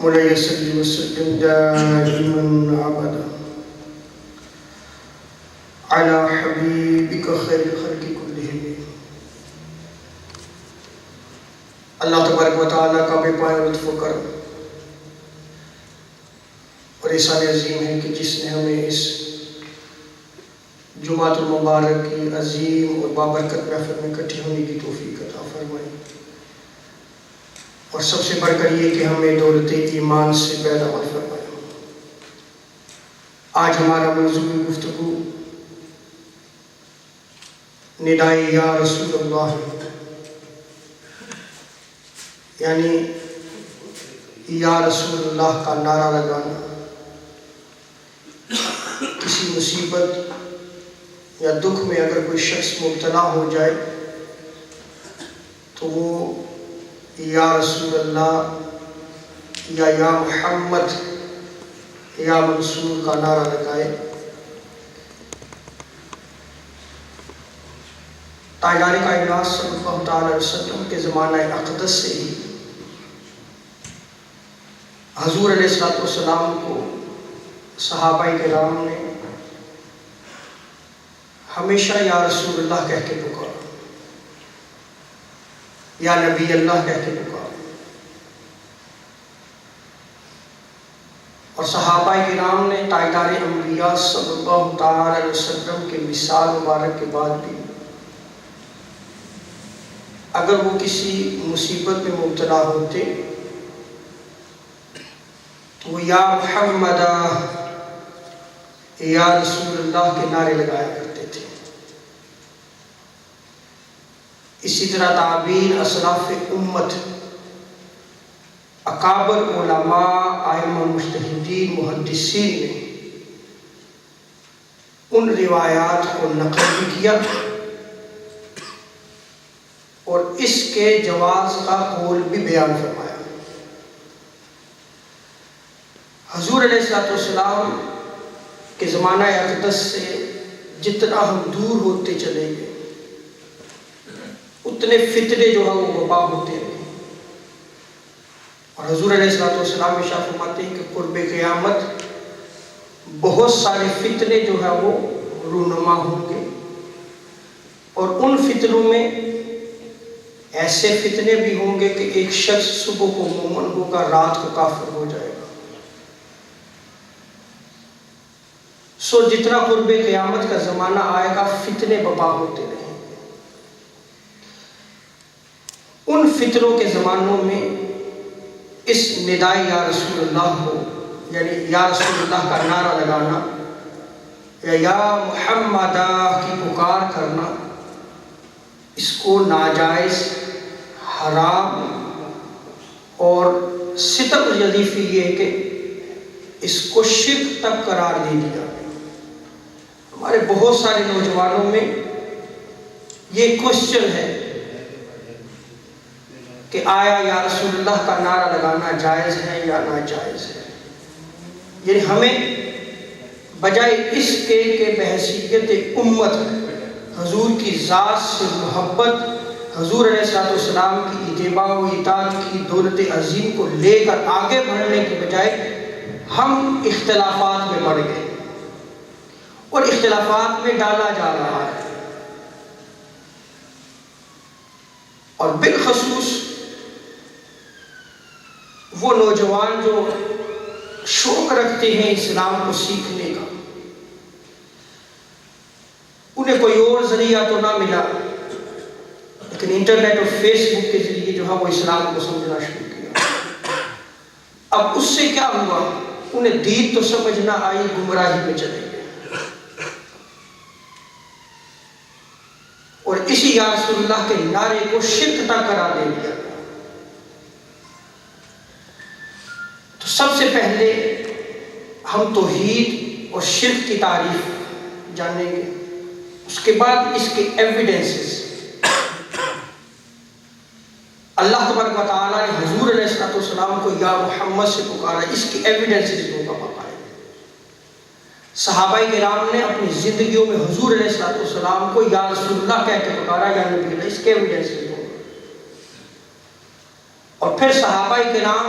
مولاي صل وسلم دائما ابدا على حبيبك خير الخلق كلهم. اللہ تبارک و تعالیٰ کا بے پایہ لطف و کرم اور احسان عظیم ہے کہ جس نے ہمیں اس جمعۃ المبارک کی عظیم اور بابرکت محفل میں اکٹھے ہونے کی توفیق عطا فرمائی، اور سب سے بڑھ کر یہ کہ ہمیں دولت ایمان سے پیداوار فرمایا۔ آج ہمارا موضوع گفتگو ندائے یا رسول اللہ، یعنی یا رسول اللہ کا نعرہ لگانا۔ کسی مصیبت یا دکھ میں اگر کوئی شخص مبتلا ہو جائے تو وہ یا رسول اللہ یا محمد یا منصور کا نعرہ لگائے۔ تاجدار کائنات صلی اللہ تعالی علیہ وسلم کے زمانہ اقدس سے ہی حضور علیہ السلام کو صحابہ کرام نے ہمیشہ یا رسول اللہ کہہ کے پکارا، یا نبی اللہ کہہ کے پکارا، اور صحابہ کرام نے تاجدار انبیاء صلی اللہ تعالی علیہ وسلم کے مثال مبارک کے بعد بھی اگر وہ کسی مصیبت میں مبتلا ہوتے تو وہ یا محمد یا رسول اللہ کے نعرے لگایا کرتے تھے۔ اسی طرح تابعین، اسلاف امت، اکابر علماء، ائمہ مجتہدین، محدثین نے ان روایات کو نقل بھی کیا اور اس کے جواز کا قول بھی بیان فرمایا۔ حضور علیہ السلام کے زمانہ اقدس سے جتنا ہم دور ہوتے چلے گئے اتنے فتنے جو ہے وہ وبا ہوتے رہے، اور حضور علیہ السلام ارشاد فرماتے ہیں کہ قرب قیامت بہت سارے فتنے جو ہے وہ رونما ہوں گے، اور ان فتنوں میں ایسے فتنے بھی ہوں گے کہ ایک شخص صبح کو مومن ہوگا، رات کو کافر ہو جائے گا۔ سو جتنا قرب قیامت کا زمانہ آئے گا فتنے بپا ہوتے رہیں گے۔ ان فتنوں کے زمانوں میں اس ندائے یا رسول اللہ کو، یعنی یا رسول اللہ کا نعرہ لگانا یا محمد کی پکار کرنا، اس کو ناجائز، حرام اور ستم ردیفی یہ ہے کہ اس کو شرک تک قرار دے دیا۔ ہمارے بہت سارے نوجوانوں میں یہ کوشچن ہے کہ آیا یا رسول اللہ کا نعرہ لگانا جائز ہے یا ناجائز ہے؟ یعنی ہمیں بجائے اس کے کہ بحیثیت امت حضور کی ذات سے محبت، حضور علیہ السلام کی اتباع و اطاعت کی دولت عظیم کو لے کر آگے بڑھنے کی بجائے ہم اختلافات میں پڑ گئے اور اختلافات میں ڈالا جا رہا ہے۔ اور بالخصوص وہ نوجوان جو شوق رکھتے ہیں اسلام کو سیکھنے کا، انہیں کوئی اور ذریعہ تو نہ ملا لیکن انٹرنیٹ اور فیس بک کے ذریعے جو ہے وہ اسلام کو سمجھنا شروع کیا۔ اب اس سے کیا ہوا؟ انہیں دین تو سمجھ نہ آئی، گمراہی میں چلے گئے، اور اسی یا رسول اللہ کے نعرے کو شرک تک قرار دے دیا۔ تو سب سے پہلے ہم توحید اور شرک کی تعریف جانیں گے، اس کے بعد اس کے ایویڈنسز۔ اللہ تبارک و تعالیٰ نے حضور علیہ السلام کو یا محمد سے پکارا، اس کی ایویڈنسز دوں گا بتائیں۔ صحابہ کرام نے اپنی زندگیوں میں حضور علیہ السلام کو یا رسول اللہ کہہ کے پکارا، یا نبی اللہ، اس کے ایویڈنسز دوں گا۔ اور پھر صحابہ کرام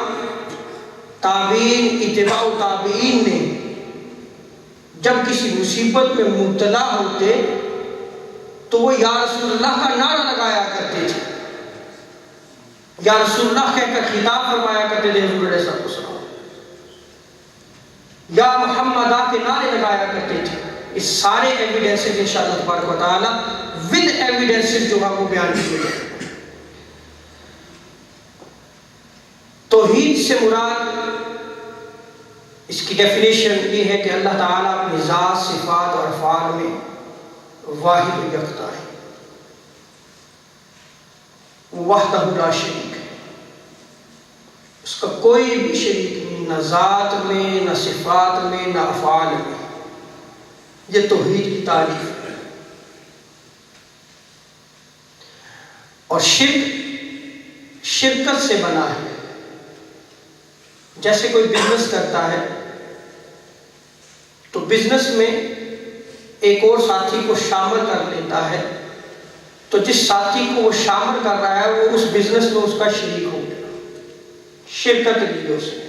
تابعین، اتباع تابعین نے جب کسی مصیبت میں مبتلا ہوتے تو وہ یا رسول اللہ کا نعرہ لگایا کرتے تھے، یا رسول اللہ کہہ کر خطاب فرمایا کرتے تھے حضور علیہ السلام، یا محمد کے نعرے لگایا کرتے تھے۔ اس سارے ایویڈنسز انشاءاللہ تبارک و تعالی ود ایویڈنسز جو ہے وہ بیان کیے جائیں۔ توحید سے مراد اس کی ڈیفینیشن یہ ہے کہ اللہ تعالیٰ اپنی ذات، صفات اور افعال میں واحد و یکتا ہے، وحدہ لا شریک ہے، اس کا کوئی بھی شریک نہیں، نہ ذات میں، نہ صفات میں، نہ افعال میں۔ یہ توحید کی تعریف ہے۔ اور شرکت سے بنا ہے۔ جیسے کوئی بزنس کرتا ہے تو بزنس میں ایک اور ساتھی کو شامل کر لیتا ہے، تو جس ساتھی کو وہ شامل کر رہا ہے وہ اس بزنس میں اس کا شریک ہو گیا، شرکت کی اس نے۔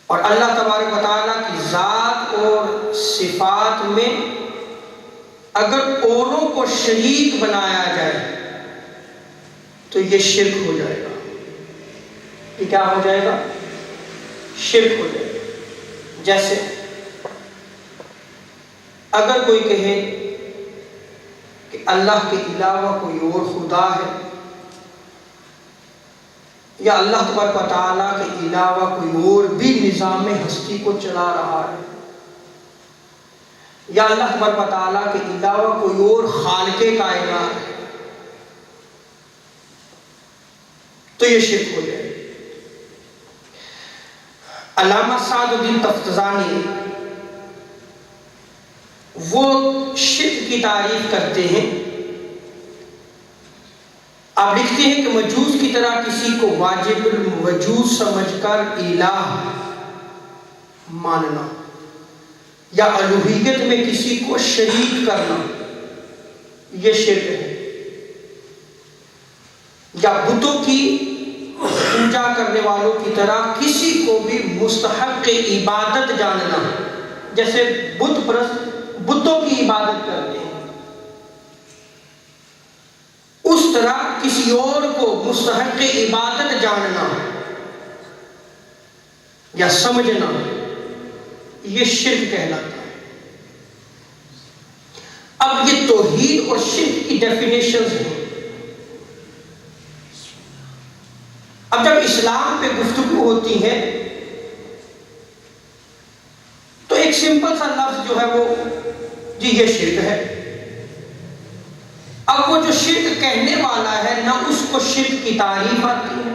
اور اللہ تبارک و تعالیٰ کی ذات اور صفات میں اگر اوروں کو شریک بنایا جائے تو یہ شرک ہو جائے گا۔ یہ کیا ہو جائے گا؟ شرک ہو جائے گا۔ جیسے اگر کوئی کہے کہ اللہ کے علاوہ کوئی اور خدا ہے، یا اللہ تبارک و تعالیٰ کے علاوہ کوئی اور بھی نظام ہستی کو چلا رہا ہے، یا اللہ تبارک و تعالیٰ کے علاوہ کوئی اور خالق کائنات ہے، تو یہ شرک ہو جائے۔ علامہ سعد الدین تفتزانی وہ شرک کی تعریف کرتے ہیں۔ آپ لکھتے ہیں کہ مجوس کی طرح کسی کو واجب الوجود سمجھ کر الہ ماننا، یا الوہیت میں کسی کو شریک کرنا، یہ شرک ہے۔ یا بتوں کی پوجا کرنے والوں کی طرح کسی کو بھی مستحق عبادت جاننا، جیسے بت پرست بتوں کی عبادت کرتے ہیں، اس طرح کسی اور کو مستحق عبادت جاننا یا سمجھنا، یہ شرک کہلاتا ہے۔ اب یہ توحید اور شرک کی ڈیفینیشنز ہیں۔ اب جب اسلام پہ گفتگو ہوتی ہے تو ایک سمپل سا لفظ جو ہے وہ جی یہ شرک ہے۔ اب وہ جو شرک کہنے والا ہے نہ اس کو شرک کی تعریف آتی ہے،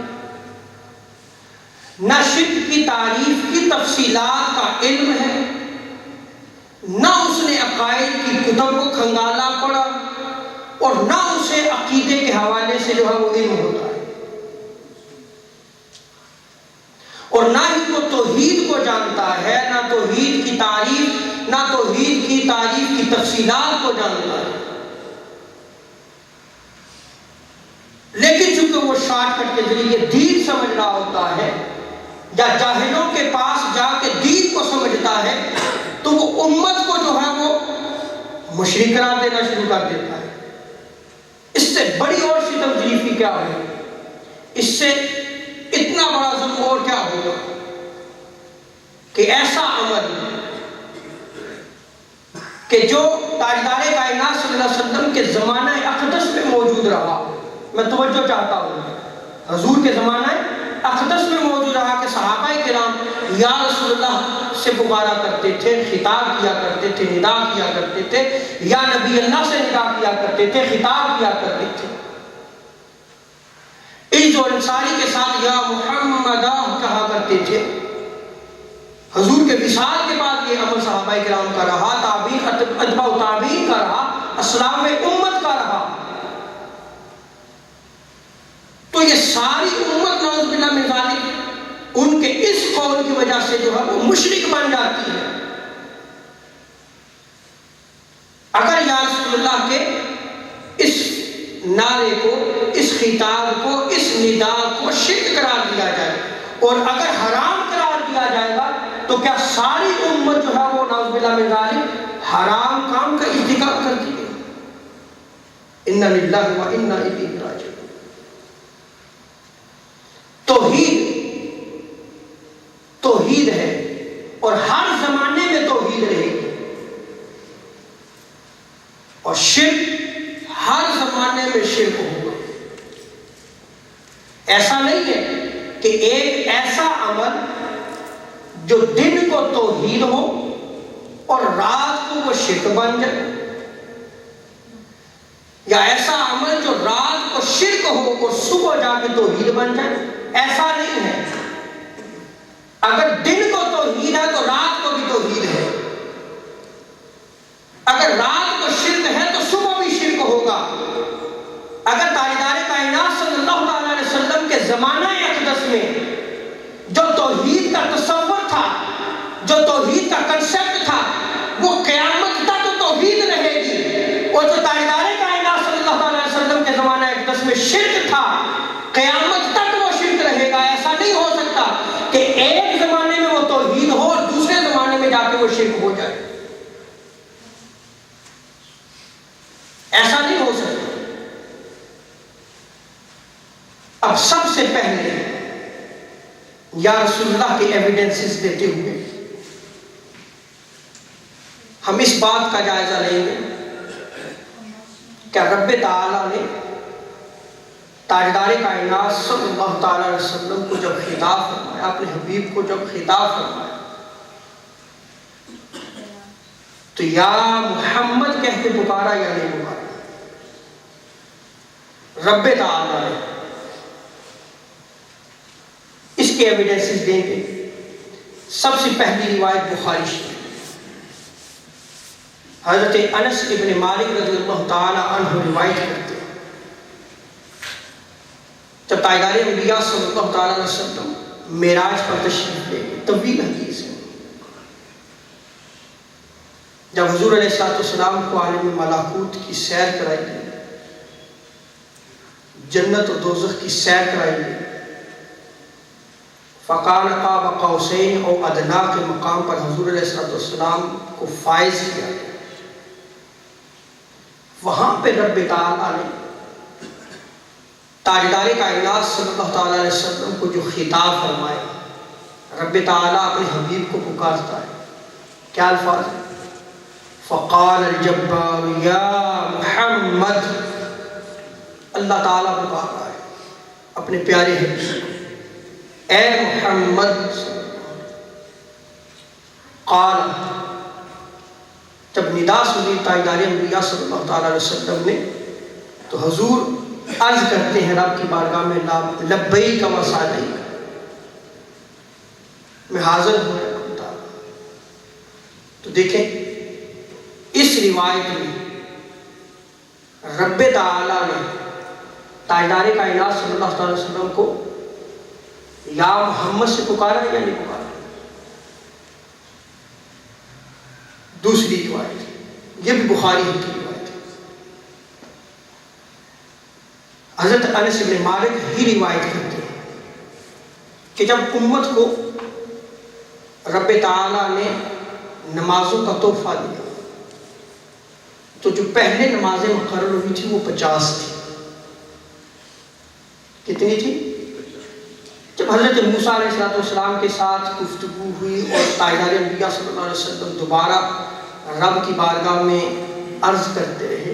نہ شرک کی تعریف کی تفصیلات کا علم ہے، نہ اس نے عقائد کی کتب کو کھنگالا پڑا، اور نہ اسے عقیدے کے حوالے سے جو ہے وہ علم ہوتا ہے، اور نہ ہی وہ توحید کو جانتا ہے، نہ توحید کی تعریف، نہ توحید کی تعریف کی تفصیلات کو جانتا ہے۔ لیکن چونکہ وہ شارٹ کٹ کے ذریعے دین سمجھ رہا ہوتا ہے، یا جاہلوں کے پاس جا کے دین کو سمجھتا ہے، تو وہ امت کو جو ہے وہ مشرک قرار دینا شروع کر دیتا ہے۔ اس سے بڑی اور ستم ظریفی کیا ہے؟ اس سے اتنا بڑا ظلم اور کیا ہوگا کہ ایسا عمل کہ جو تاجدار کائنات صلی اللہ علیہ وسلم کے زمانہ اقدس میں موجود رہا، میں توجہ چاہتا ہوں، حضور کے زمانہ اقدس میں موجود رہا کہ صحابہ کرام یا رسول اللہ سے پکارا کرتے تھے، خطاب کیا کرتے تھے، ندا کیا کرتے تھے، یا نبی اللہ سے ندا کیا کرتے تھے، خطاب کیا کرتے تھے، عز و انصاری کے ساتھ یا محمد کہا کرتے تھے۔ حضور کے وصال کے بعد یہ عمل صحابہ کرام کا رہا، تابعین، اتباع تابعین کا رہا، اسلاف امت کا رہا۔ تو یہ ساری امت نعوذ باللہ من ذالک ان کے اس قول کی وجہ سے جو ہے وہ مشرک بن جاتی ہے۔ اگر یا رسول اللہ کے اس نعرے کو اس خطاب کو، اس ندا کو شرک قرار دیا جائے، اور اگر حرام قرار دیا جائے گا تو کیا ساری امت جو ہے وہ نعوذ باللہ من ذالک حرام کام کا ارتکاب کرتی ہے؟ انا للہ و انا الیہ راجعون۔ توحید ہے اور ہر زمانے میں توحید رہے گی، اور شرک ہر زمانے میں شرک ہوگا۔ ایسا نہیں ہے کہ ایک ایسا عمل جو دن کو توحید ہو اور رات کو وہ شرک بن جائے، یا ایسا عمل جو رات کو شرک ہو اور صبح جا کے توحید بن جائے، ایسا نہیں ہے۔ اگر دن کو توحید ہے تو رات کو بھی توحید ہے، اگر رات کو شرک ہے تو صبح بھی شرک ہوگا۔ اگر تاجدار کائنات صلی اللہ علیہ وسلم کے زمانہ اقدس میں جو توحید کا تصور تھا، جو توحید کا کنسپٹ تھا، وہ قیامت تک توحید رہے گی، اور جو تاجدار کائنات صلی اللہ علیہ وسلم کے زمانہ اقدس میں شرک تھا، قیامت تک وہ شرک رہے گا۔ ایسا نہیں ہو سکتا کہ ایک زمانے میں وہ توحید ہو اور دوسرے زمانے میں جا کے وہ شرک ہو جائے، ایسا نہیں ہو سکتا۔ اب سب سے پہلے یا رسول اللہ کے ایویڈنسز دیتے ہوئے ہم اس بات کا جائزہ لیں گے کہ رب تعالیٰ نے تاجدار کائنات صلی اللہ تعالیٰ علیہ وسلم کو جب خطاب فرمایا، اپنے حبیب کو جب خطاب فرمایا، تو یا محمد کہہ کے پکارا یا نہیں پکارا؟ رب تعالیٰ نے اس کے ایویڈنسز دیں گے۔ سب سے پہلی روایت بخاری شریف، حضرت انس ابن مالک رضی اللہ تعالی عنہ روایت کرتے ہیں، جب تاجدار انبیاء صلی اللہ تعالی علیہ وسلم معراج پر تشریف لے گئے، طویل حدیث ہے، جب حضور علیہ السلام کو عالم ملکوت کی سیر کرائی گئی، جنت و دوزخ کی سیر کرائی گئی، فقال قاب قوسین او ادنا کے مقام پر حضور علیہ السلام کو فائز کیا، وہاں پہ رب تعالیٰ نے تاجدار کائنات صلی اللہ تعالیٰ علیہ وسلم کو جو خطاب فرمایا، رب تعالیٰ اپنے حبیب کو پکارتا ہے، کیا الفاظ ہے؟ فقال الجبار یا محمد، اللہ تعالیٰ پکار رہا ہے اپنے پیارے حبیب کو، اے محمد۔ قال، جب ندا سنی تاجدار انبیاء صلی اللہ تعالیٰ علیہ وسلم نے، تو حضور عرض کرتے ہیں رب کی بارگاہ میں، لبیک و سعدیک، میں حاضر ہوں رب تعالیٰ۔ تو دیکھیں اس روایت میں رب تعالیٰ نے تاجدار کائنات صلی اللہ علیہ وسلم کو یا محمد سے پکارا یا نہیں پکارا؟ دوسری روایت، یہ بھی بخاری کی روایت ہے، حضرت انس بن مالک ہی روایت کرتے ہیں کہ جب امت کو رب تعالیٰ نے نمازوں کا تحفہ دیا، تو جو پہلے نمازیں مقرر ہوئی تھی وہ 50 تھی۔ کتنی تھی؟ جب حضرت موسیٰ علیہ السلام کے ساتھ گفتگو ہوئی اور تاجدار انبیاء صلی اللہ علیہ وسلم دوبارہ رب کی بارگاہ میں عرض کرتے رہے،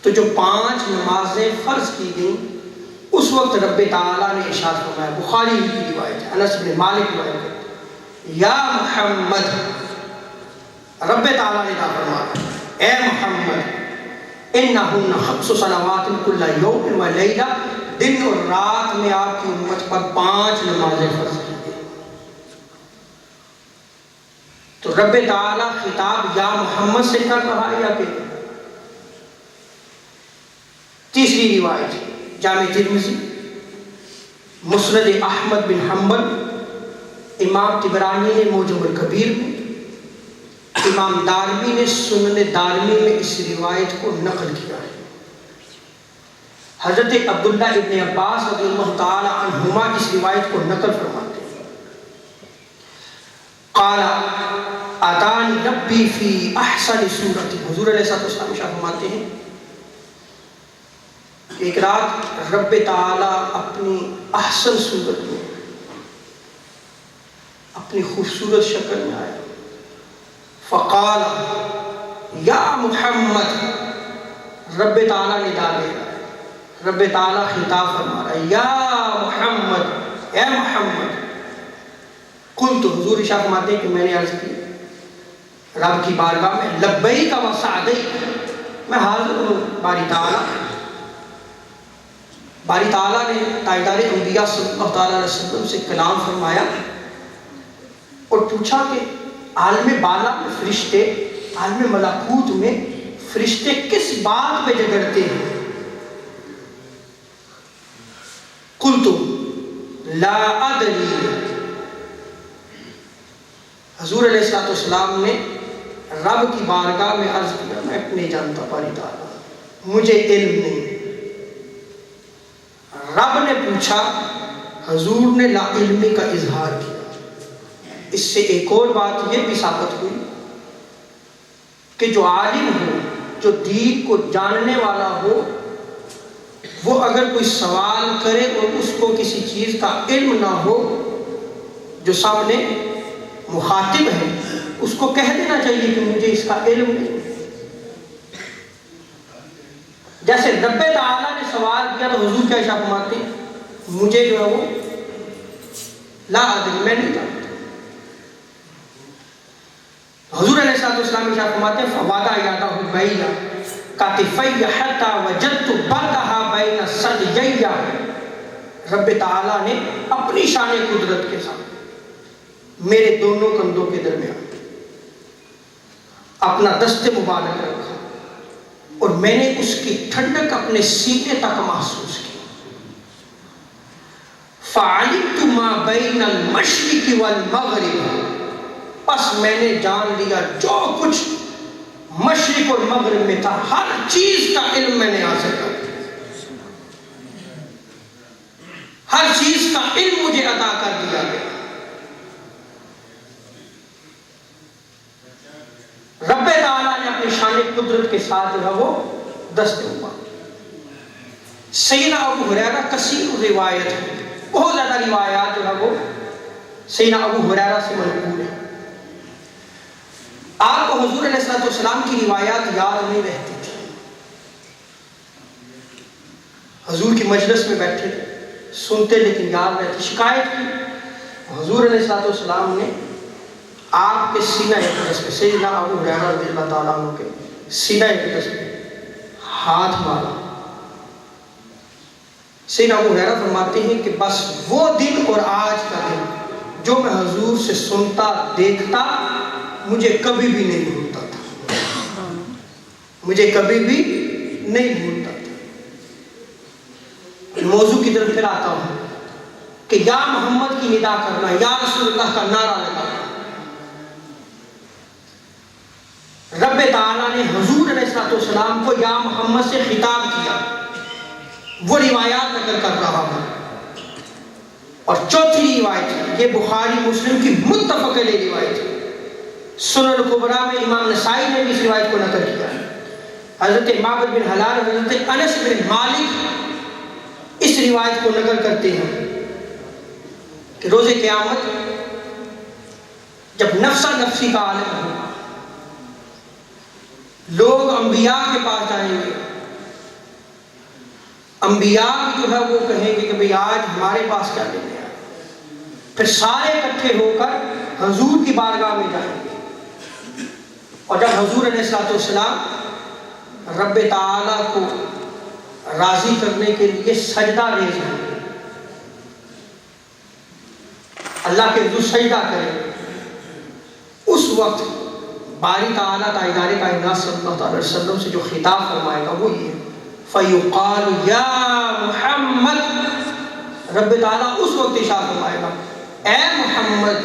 تو جو 5 نمازیں فرض کی گئیں، اس وقت رب تعالیٰ نے ارشاد فرمایا، بخاری کی روایت ہے، انس بن مالک روایت ہے، یا محمد، رب تعالیٰ نے کہا فرمایا، اے محمد، انہن 5 صلوات کل یوم و لیلہ، دن اور رات میں آپ کی امت پر 5 نمازیں فرض کی گئی۔ تو رب تعالیٰ خطاب یا محمد سے کر رہا ہے یا کہ؟ تیسری روایت جامع ترمذی، مسند احمد بن حنبل، امام طبرانی نے موجم الکبیر میں، امام دارمی نے سنن دارمی میں اس روایت کو نقل کیا ہے۔ حضرت عبداللہ ابن عباس رضی اللہ تعالی عنہما اس روایت کو نقل فرماتے ہیں، قال اتانی ربی فی احسن صورت، حضور علیہ السلام فرماتے ہیں کہ ایک رات رب تعالی اپنی احسن صورت میں، اپنی خوبصورت شکل میں آیا، فقال یا محمد، رب تعالی نے ندا دے رہا ہے، رب تعالی خطاب فرما رہا ہے، یا محمد، اے محمد، قلت، حضور ارشاد فرماتے ہیں کہ میں نے عرض کی رب کی بارگاہ میں، لبیک و سعدیک، میں حاضر ہوں باری تعالی۔ باری تعالیٰ نے تاجدار انبیاء صلی اللہ علیہ وسلم سے کلام فرمایا اور پوچھا کہ عالم بالا میں فرشتے، عالم ملکوت میں فرشتے کس بات پہ جھگڑتے ہیں؟ قلت لا ادری، حضور علیہ السلام نے رب کی بارگاہ میں عرض کیا، میں نہیں جانتا باری تعالیٰ، مجھے علم نہیں۔ رب نے پوچھا، حضور نے لا علمی کا اظہار کیا۔ اس سے ایک اور بات یہ بھی ثابت ہوئی کہ جو عالم ہو، جو دین کو جاننے والا ہو، وہ اگر کوئی سوال کرے اور اس کو کسی چیز کا علم نہ ہو، جو سامنے مخاطب ہے اس کو کہہ دینا چاہیے کہ مجھے اس کا علم نہیں۔ جیسے رب تعالیٰ نے سوال کیا تو حضور کیا ارشاد فرماتے ہیں، مجھے جو ہے وہ لا ادری، میں نہیں جانتا۔ حضور علیہ السلام ارشاد فرماتے ہیں، فوضع یدہ بین کتفی حتی وجدت بردھا بین ثدیی، رب تعالیٰ نے اپنی شان قدرت کے ساتھ میرے دونوں کندھوں کے درمیان اپنا دست مبارک رکھا اور میں نے اس کی ٹھنڈک اپنے سینے تک محسوس کی۔ فَعَلِمْتُ مَا بَيْنَ الْمَشْرِقِ وَالْمَغْرِبِ، پس میں نے جان لیا جو کچھ مشرق اور مغرب میں تھا، ہر چیز کا علم میں نے حاصل کر لیا، ہر چیز کا علم مجھے عطا کر دیا گیا۔ رب تعالیٰ نے اپنی شان قدرت کے ساتھ جو ہے وہ دست مبارک۔ سیدنا ابو ہریرہ کثیر روایت ہے، بہت زیادہ روایات جو ہے وہ سیدنا ابو ہریرہ سے منقول ہے۔ آپ کو حضور علیہ السلام کی روایات یاد نہیں رہتی تھی، حضور کی مجلس میں بیٹھے تھے، سنتے لیکن یاد رہتی۔ شکایت کی، حضور علیہ السلام نے آپ کے سینہ اقدس پہ، سیدنا ابو ہریرہ رضی اللہ تعالیٰ عنہ کے سینہ اقدس پہ ہاتھ مارا۔ سیدنا ابو ہریرہ فرماتے ہیں کہ بس وہ دن اور آج کا دن جو میں حضور سے سنتا دیکھتا مجھے کبھی بھی نہیں بھولتا تھا، مجھے کبھی بھی نہیں بھولتا تھا۔ موضوع کی طرف پھر آتا ہوں کہ یا محمد کی ندا کرنا، یا رسول اللہ کا نعرہ لگانا، رب تعالیٰ نے حضور علیہ السلام کو یا محمد سے خطاب کیا، وہ روایات نقل کر رہا ہوں۔ اور چوتھی روایت، یہ بخاری مسلم کی متفق علیہ روایت ہے، سنن کبریٰ میں امام نسائی نے بھی اس روایت کو نقل کیا ہے۔ حضرت معبد بن حلال، حضرت انس بن مالک اس روایت کو نقل کرتے ہیں کہ روز قیامت جب نفسا نفسی کا عالم ہو، لوگ انبیاء کے پاس جائیں گے، انبیاء جو ہے وہ کہیں گے کہ بھئی آج ہمارے پاس کیا لینے آئے، پھر سارے اکٹھے ہو کر حضور کی بارگاہ میں جائیں گے، اور جب حضور علیہ السلام رب تعالیٰ کو راضی کرنے کے لیے سجدہ ریز ہوں گے، اللہ کے حضور سجدہ کریں، اس وقت باری تعالیٰ تاجدار کائنات صلی اللہ علیہ وسلم سے جو خطاب فرمائے گا وہ یہ ہے، فَيُقَالُ يَا مُحَمَّد، رب تعالیٰ اس وقت ارشاد فرمائے گا، اے محمد،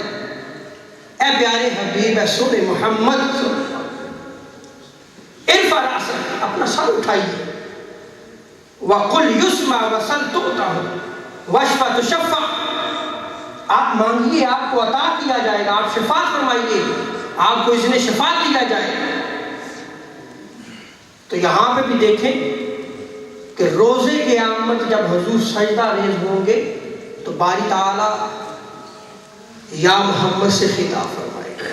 اے پیارے حبیب، اے سونے محمد، ارفع رأسک، اپنا سر اٹھائیے، وَقُلْ يُسْمَعْ وَسَلْ تُؤْتَهُ وَاشْفَ تُشَفَّعْ، آپ مانگیے آپ کو عطا کیا جائے گا، آپ شفاعت فرمائیے آپ کو اذن شفاعت دیا جائے گا۔ تو یہاں پہ بھی دیکھیں کہ روز قیامت جب حضور سجدہ ریز ہوں گے تو باری تعالیٰ یا محمد سے خطاب فرمائے گا۔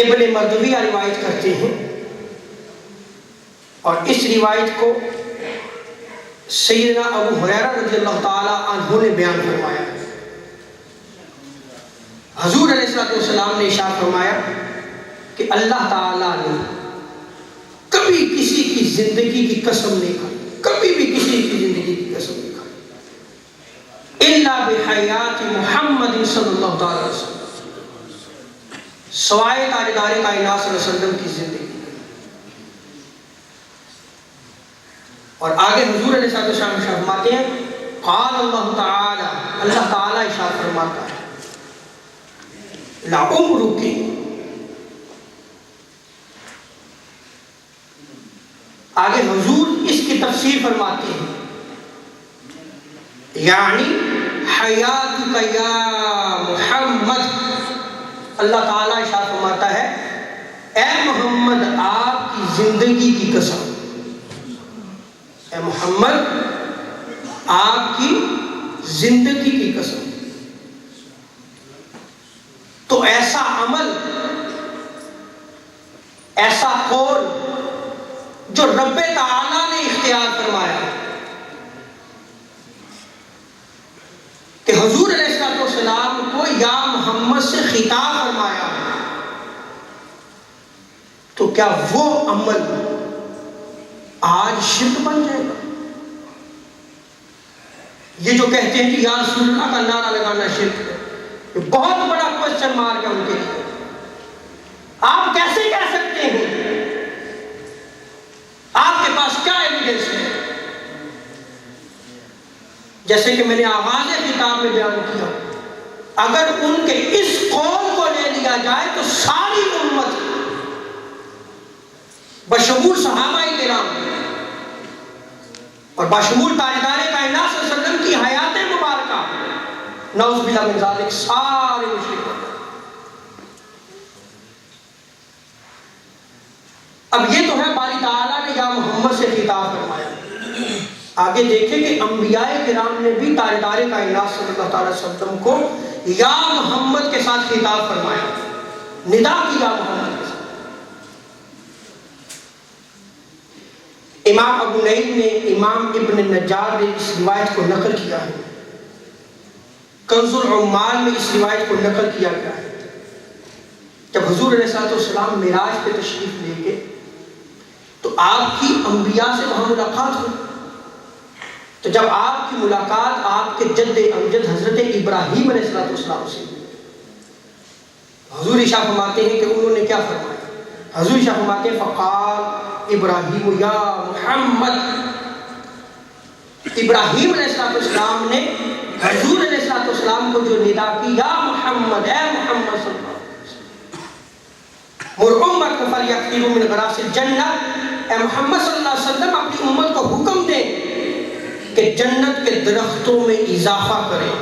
ابن مردویہ روایت کرتے ہیں اور اس روایت کو سیدنا ابو ہریرہ رضی اللہ تعالیٰ عنہ نے بیان فرمایا۔ حضور علیہ السلام نے ارشاد فرمایا کہ اللہ تعالیٰ نے کبھی کسی کی زندگی کی قسم نہیں کھائی، کبھی بھی کسی کی زندگی کی قسم نہیں کھائی، الا بحیات محمد صلی اللہ تعالیٰ علیہ وسلم، سوائے تاجدار کائنات صلی اللہ علیہ وسلم کی زندگی۔ اور آگے حضور علیہ السلام فرماتے ہیں قال اللہ تعالی، اللہ تعالیٰ ارشاد فرماتا ہے لعمرک، آگے حضور اس کی تفسیر فرماتے ہیں یعنی حیاتک یا محمد، اللہ تعالیٰ ارشاد فرماتا ہے اے محمد آپ کی زندگی کی قسم، اے محمد آپ کی زندگی کی قسم۔ تو ایسا عمل، ایسا قول جو رب تعالیٰ نے اختیار فرمایا کہ حضور علیہ السلام کو یا محمد سے خطاب فرمایا، تو کیا وہ عمل آج شرک بن جائے گا؟ یہ جو کہتے ہیں کہ یا رسول اللہ کا نعرہ لگانا شرک ہے، یہ بہت بڑا کوسچن مارک ہے ان کے لیے۔ آپ کیسے کہہ سکتے ہیں؟ آپ کے پاس کیا ایویڈنس ہے؟ جیسے کہ میں نے آغاز کتاب میں بیان کیا، اگر ان کے اس قول کو لے لیا جائے تو ساری امت بشمول صحابہ کرام اور بشمول تاجدار کائنات صلی اللہ علیہ وسلم کی حیات مبارکہ، نعوذ باللہ من ذالک، سارے مشرک ہوتے۔ اب یہ تو ہے باری تعالیٰ نے یا محمد سے خطاب فرمایا۔ آگے دیکھیں کہ انبیاء کرام نے بھی تاجدار کائنات صلی اللہ علیہ وسلم کو یا محمد کے ساتھ خطاب فرمایا، ندا کیا محمد کے ساتھ۔ امام ابو نعیم نے، امام ابن نجار نے اس روایت کو نقل کیا ہے، کنز العمال میں اس روایت کو نقل کیا گیا ہے۔ جب حضور علیہ السلام معراج پہ تشریف لے کے تو آپ کی انبیاء سے وہاں ملاقات ہوئی، تو جب آپ کی ملاقات آپ کے جد امجد حضرت ابراہیم علیہ السلام سے، حضور ارشاد فرماتے ہیں کہ انہوں نے کیا فرمایا؟ حضور ارشاد فرماتے ہیں فقال ابراہیم یا محمد، ابراہیم علیہ السلام نے حضور علیہ السلام کو جو ندا کی یا محمد، اے محمد صلی اللہ علیہ وسلم، مر امت فلیکثروا من غراس الجنہ، اے محمد صلی اللہ علیہ وسلم اپنی امت کو حکم دیں کہ جنت کے درختوں میں اضافہ کریں،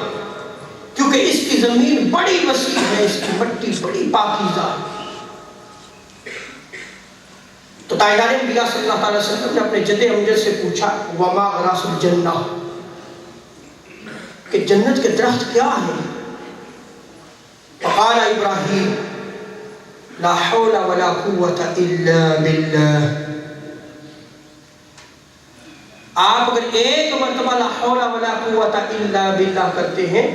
کیونکہ اس کی زمین بڑی وسیع ہے، اس کی مٹی بڑی پاکیزہ ہے۔ تو تاجدار انبیاء صلی اللہ علیہ وسلم نے اپنے جد امجد سے پوچھا وما غراس الجنہ، کہ جنت کے درخت کیا ہیں؟ فقال ابراہیم لا حول ولا قوت الا باللہ، آپ اگر ایک مرتبہ لا حول ولا قوت الا باللہ کرتے ہیں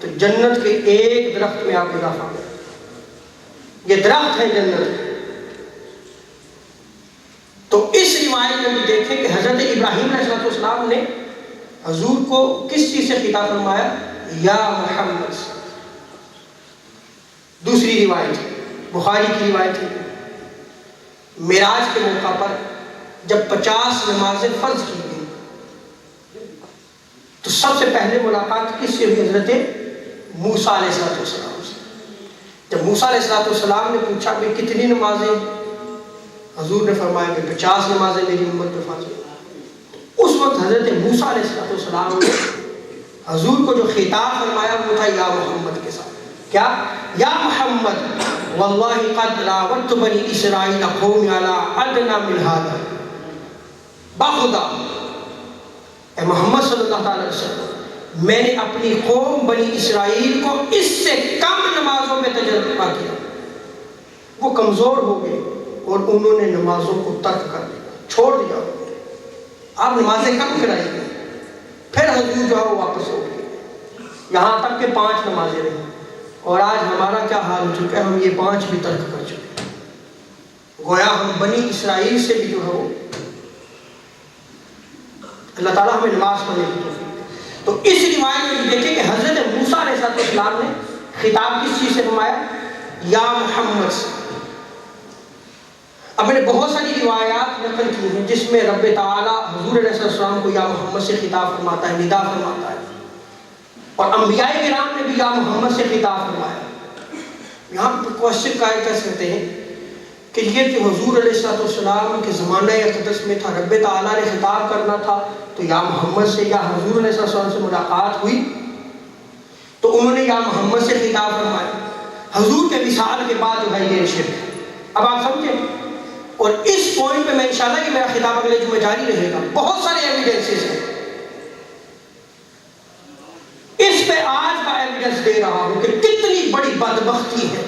تو جنت کے ایک درخت میں آپ اضافہ کریں، یہ درخت ہے جنت۔ تو اس روایت میں بھی دیکھیں کہ حضرت ابراہیم علیہ السلام نے حضور کو کس چیز سے خطاب فرمایا؟ یا محمد۔ دوسری روایت بخاری کی روایت ہے، معراج کے موقع پر جب 50 نمازیں فرض کی گئی تو سب سے پہلے ملاقات کس سے ہوئی؟ حضرت موسیٰ علیہ السلام سے۔ جب موسیٰ علیہ السلام نے پوچھا کہ کتنی نمازیں؟ حضور نے فرمایا کہ 50 نمازیں میری امت پہ فرض ہیں۔ اس وقت حضرت موسیٰ علیہ السلام نے حضور کو جو خطاب فرمایا وہ تھا یا محمد کے ساتھ، کیا؟ یا محمد واللہ قد راودت بنی اسرائیل قومی علی ادنی من ھذا، باخدا اے محمد صلی اللہ علیہ وسلم، میں نے اپنی قوم بنی اسرائیل کو اس سے کم نمازوں میں تجربہ کیا، وہ کمزور ہو گئے اور انہوں نے نمازوں کو ترک کر دیا، چھوڑ دیا، آپ نمازیں کم کرائیے۔ پھر حضور جو ہے وہ واپس ہو گئے، یہاں تک کہ 5 نمازیں رہیں، اور آج ہمارا کیا حال ہو چکا ہے، ہم یہ 5 بھی ترک کر چکے ہیں۔ گویا ہم بنی اسرائیل سے بھی جو ہے وہ، اللہ تعالیٰ ہمیں نماز پڑھنے کی توفیق دے۔ تو اس روایت میں دیکھیں کہ حضرت موسیٰ علیہ السلام نے خطاب کس چیز سے فرمایا؟ یا محمد سے۔ اب میں نے بہت ساری روایات نقل کی ہیں جس میں رب تعالیٰ حضور علیہ السلام کو یا محمد سے خطاب فرماتا ہے، ندا فرماتا ہے، اور انبیاء کرام نے بھی یا محمد سے خطاب فرمایا۔ یہاں پر کوشچن قائل کر سکتے ہیں کہ یہ کہ حضور علیہ السلام کے زمانہ اقدس میں تھا، رب تعالیٰ نے خطاب کرنا تھا تو یا محمد سے، یا حضور علیہ السلام سے ملاقات ہوئی تو انہوں نے یا محمد سے خطاب فرمایا۔ حضور کے وصال کے بعد جو ہے یہ شرک ہے۔ اب آپ سمجھیں، اور اس پوائنٹ پہ میں انشاءاللہ کہ میرا خطاب اگلے جمعے جاری رہے گا، بہت سارے ایویڈنسز ہیں، اس پہ آج کا ایویڈنس دے رہا ہوں کہ کتنی بڑی بدبختی ہے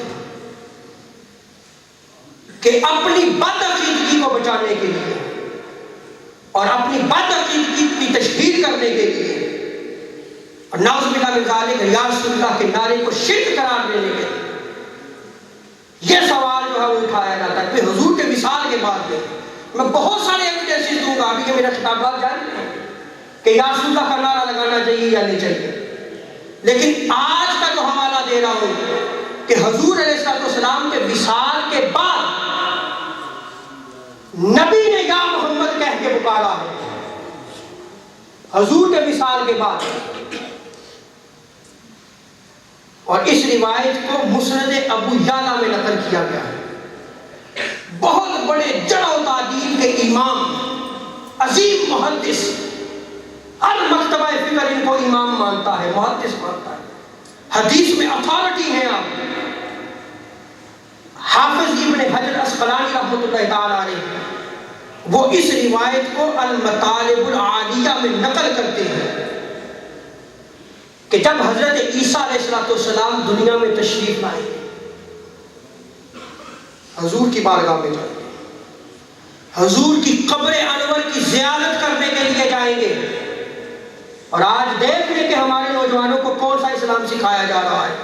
کہ اپنی بدعقیدگی کو بچانے کے لیے اور اپنی بدعقیدگی کی تشہیر کرنے کے لیے اور نعوذ باللہ من ذالک یا رسول اللہ کے نعرے کو شرک قرار دینے کے لیے یہ سوال جو ہے وہ اٹھایا جاتا ہے کہ حضور کے وصال کے بعد میں بہت سارے ایویڈنسز دوں گا، ابھی کہ میرا خطابات جاری ہے کہ یا رسول اللہ کا نعرہ لگانا چاہیے یا نہیں چاہیے، لیکن آج کا جو حوالہ دے رہا ہوں کہ حضور علیہ السلام کے وصال کے بعد نبی نے یا محمد کہہ کے پکارا ہے، حضور کے وصال کے بعد، اور اس روایت کو مسند ابو یعلا میں نقل کیا گیا ہے۔ بہت بڑے جرح و تعدیل کے امام، عظیم محدث، ہر مکتبہ فکر ان کو امام مانتا ہے، محدث مانتا ہے، حدیث میں اتھارٹی ہیں آپ، حافظ ابن حجر اسقلانی رحمۃ اللہ تعالیٰ علیہ، وہ اس روایت کو المطالب العالیہ میں نقل کرتے ہیں کہ جب حضرت عیسیٰ علیہ السلام دنیا میں تشریف لائیں گے، حضور کی بارگاہ میں جائیں گے، حضور کی قبر انور کی زیارت کرنے کے لیے جائیں گے، اور آج دیکھ لیں کہ ہمارے نوجوانوں کو کون سا اسلام سکھایا جا رہا ہے،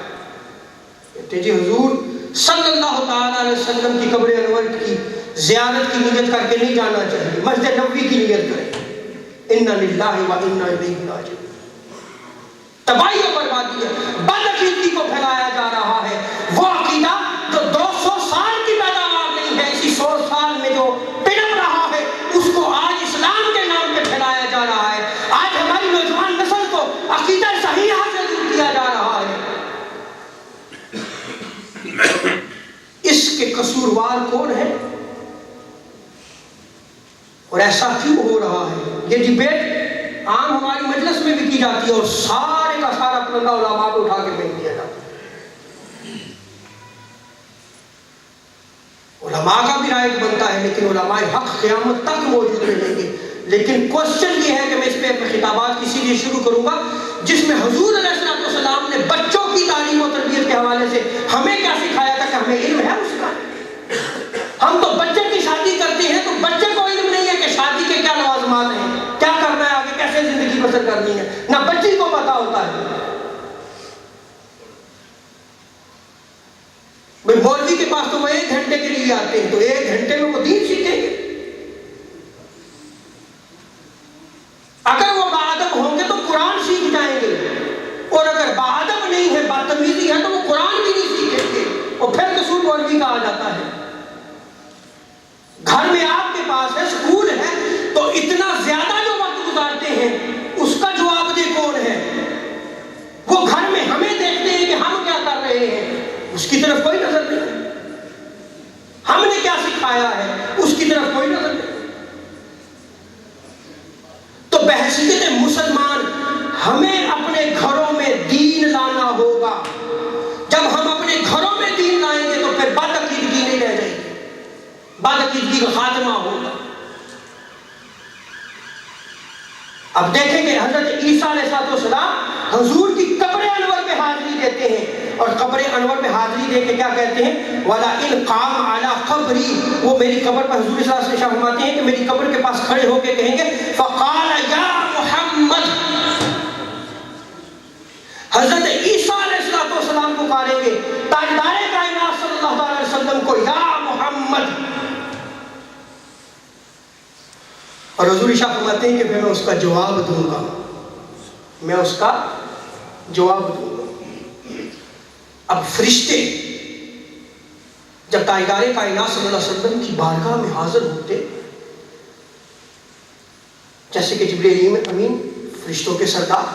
کہتے جی حضور صلی اللہ تعالیٰ علیہ وسلم کی قبر انور کی زیارت کی نیت کر کے نہیں جانا چاہیے، مسجد نبوی کی نیت کریں، انا للہ و انا الیہ راجعون۔ تباہی و بربادی ہے، بدعقیدگی کو پھیلایا جا رہا ہے، وہ عقیدہ جو 200 سال کی پیداوار نہیں ہے، اسی 100 سال میں جو پنپ رہا ہے اس کو آج اسلام کے نام پہ پھیلایا جا رہا ہے۔ آج ہماری نوجوان نسل کو عقیدہ صحیحہ سے دور کیا جا رہا ہے۔ اس کے قصوروار کون ہے اور ایسا کیوں ہو رہا ہے؟ یہ ڈیبیٹ عام ہماری مجلس میں بھی کی جاتی ہے اور سارے کا سارا پرندہ علماء کو اٹھا کے پھینک دیا جاتا ہے۔ علماء کا بھی رائٹ بنتا ہے لیکن علماء حق قیامت تک موجود رہیں گے، لیکن کوشچن یہ ہے کہ میں اس پہ اپنے خطابات کسی لیے شروع کروں گا جس میں حضور علیہ السلام نے بچوں کی تعلیم و تربیت کے حوالے سے ہمیں کیا سکھایا تھا کہ ہمیں علم ہے اس کا۔ ہم تو بچے کی شادی کرتے ہیں تو بچے کو علم نہیں ہے کہ شادی کے کیا لوازمات ہیں، کیا کرنا ہے، آگے کیسے زندگی بسر کرنی ہے، نہ بچی کو پتا ہوتا ہے۔ بھئی مولوی کے پاس تو وہ 1 گھنٹے کے لیے آتے ہیں تو 1 گھنٹے میں وہ دین سیکھیں گے؟ اگر وہ باادب ہوں گے تو قرآن سیکھ جائیں گے، اور اگر باادب نہیں ہے، بدتمیزی ہے تو وہ قرآن بھی نہیں سیکھیں گے، اور پھر قصور مولوی کا آ جاتا ہے۔ گھر میں آپ کے پاس ہے، سکول ہے، تو اتنا زیادہ جو وقت گزارتے ہیں اس کا جواب دہ کون ہے؟ وہ گھر میں ہمیں دیکھتے ہیں کہ ہم کیا کر رہے ہیں، اس کی طرف کوئی نظر نہیں ہے۔ ہم نے کیا سکھایا ہے اس کی بحیثیت مسلمان ہمیں اپنے گھروں میں دین لانا ہوگا. جب ہم اپنے گھروں میں دین لائیں گے تو پھر بدعقیدگی نہیں رہ جائے گی, بدعقیدگی کا خاتمہ ہوگا. اب دیکھیں کہ حضرت عیسیٰ علیہ السلام حضور کی قبر انور پہ حاضری دیتے ہیں, اور قبر انور پہ حاضری دے کے کیا کہتے ہیں؟ وَلَئِنْ قَامَ عَلَىٰ قَبْرِي, وہ میری قبر پر حضور صلی اللہ علیہ وسلم فرماتے ہیں کہ میری قبر کے پاس کھڑے ہو کے کہیں گے فَقَالَ يَا مُحَمَّدْ, حضرت عیسیٰ علیہ السلام پکاریں گے تاجدار کائنات صلی اللہ علیہ وسلم کو, یا محمد. اور حضور ارشاد فرماتے ہیں کہ میں اس کا جواب دوں گا, میں اس کا جواب دوں گا. اب فرشتے جب تاجدار کائنات صلی اللہ علیہ وسلم کی بارگاہ میں حاضر ہوتے, جیسے کہ جبریل امین فرشتوں کے سردار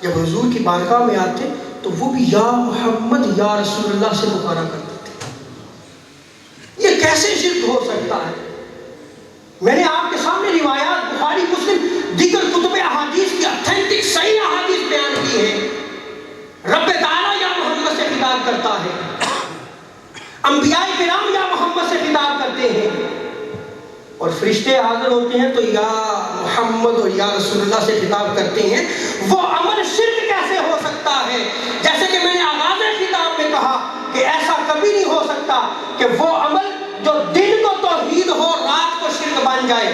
جب حضور کی بارگاہ میں آتے تو وہ بھی یا محمد یا رسول اللہ سے پکارا کرتے تھے. یہ کیسے شرک ہو سکتا ہے؟ میں نے آپ کے سامنے روایات بخاری مسلم دیگر کتب احادیث کی اتھینٹک صحیح احادیث بیان کی ہے. رب تعالیٰ یا محمد سے خطاب کرتا ہے, انبیاء کرام یا محمد سے خطاب کرتے ہیں, اور فرشتے حاضر ہوتے ہیں تو یا محمد اور یا رسول اللہ سے خطاب کرتے ہیں. وہ عمل شرک کیسے ہو سکتا ہے؟ جیسے کہ میں نے آغاز خطاب میں کہا کہ ایسا کبھی نہیں ہو سکتا کہ وہ عمل جو دن کو توحید ہو رات کو شرک بن جائے.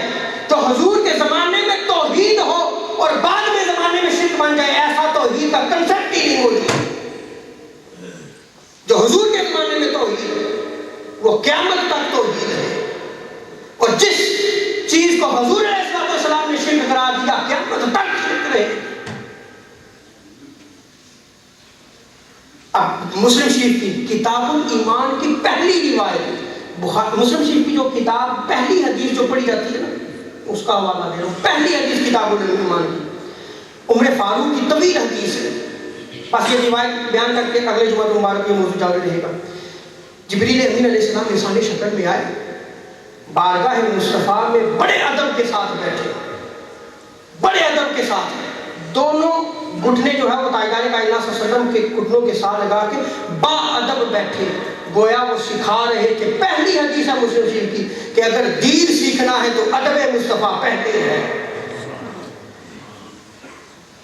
تو حضور کے زمانے میں توحید ہو اور بعد میں زمانے میں شرک بن جائے, ایسا توحید کا کنسپٹ ہی نہیں موجود. جو حضور کے زمانے میں توحید ہے وہ قیامت تک توحید ہے, اور جس چیز کو حضور علیہ السلام نے شرک قرار دیا قیامت تک شرک رہے. اب مسلم شریف کی کتاب الایمان کی پہلی روایت, مسلم شریف کی جو کتاب پہلی حدیث جو پڑھی جاتی ہے نا اس کا حوالہ دے رہا ہوں. پہلی حدیث کتاب الایمان کی عمر فاروق کی طویل حدیث ہے. بس یہ روایت بیان کر کے اگلے جمعہ مبارک میں موضوع جاری رہے گا. جبریل امین علیہ السلام انسانی شکل میں آئے, بارگاہ مصطفیٰ میں بڑے ادب کے ساتھ بیٹھے, بڑے ادب کے ساتھ, دونوں گھٹنے جو ہے وہ تاجدار کائنات صلی اللہ علیہ وسلم کے گھٹنوں کے ساتھ لگا کے با ادب بیٹھے, گویا وہ سکھا رہے کہ پہلی حدیث ہے مسلم شریف کی کہ اگر دین سیکھنا ہے تو ادب مصطفیٰ پہلے ہے,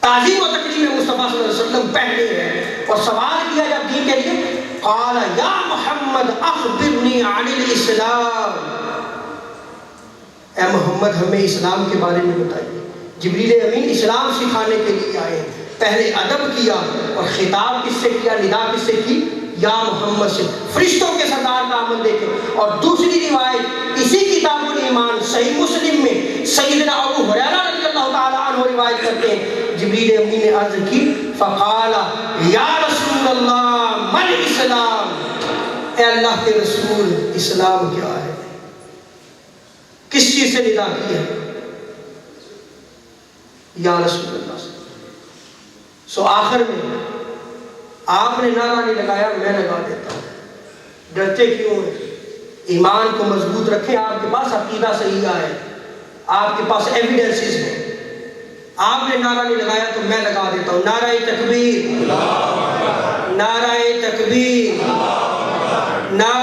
تعظیم و تکریم مصطفیٰ صلی اللہ علیہ وسلم پہلے ہے. اور سوال کیا جب دین کے لیے, قال یا محمد اخبرنی عن الاسلام, اے محمد ہمیں اسلام کے بارے میں بتائیے. جبریل امین اسلام سکھانے کے لیے آئے, پہلے ادب کیا اور خطاب کس سے کیا, ندا کس سے کی, یا محمد سے, فرشتوں کے سردار کا عمل دیکھیں. اور دوسری روایت اسی کتاب الایمان صحیح مسلم میں سیدنا ابو ہریرہ رضی اللہ تعالیٰ عنہ روایت کرتے ہیں, جبریل امین نے عرض کی فقال یا رسول اللہ من اسلام, اے اللہ کے رسول اسلام کیا ہے؟ کس چیز سے ندا کی ہے؟ یا رسول اللہ سے. سو آخر میں آپ نے نعرہ نہیں لگایا, میں لگا دیتا ہوں. ڈرتے کیوں ہیں؟ ایمان کو مضبوط رکھیں. آپ کے پاس عقیدہ صحیح ہے, آپ کے پاس ایویڈنسز ہیں. آپ نے نعرہ نہیں لگایا تو میں لگا دیتا ہوں. نعرہ تکبیر, نعرہ تکبیر, نعرہ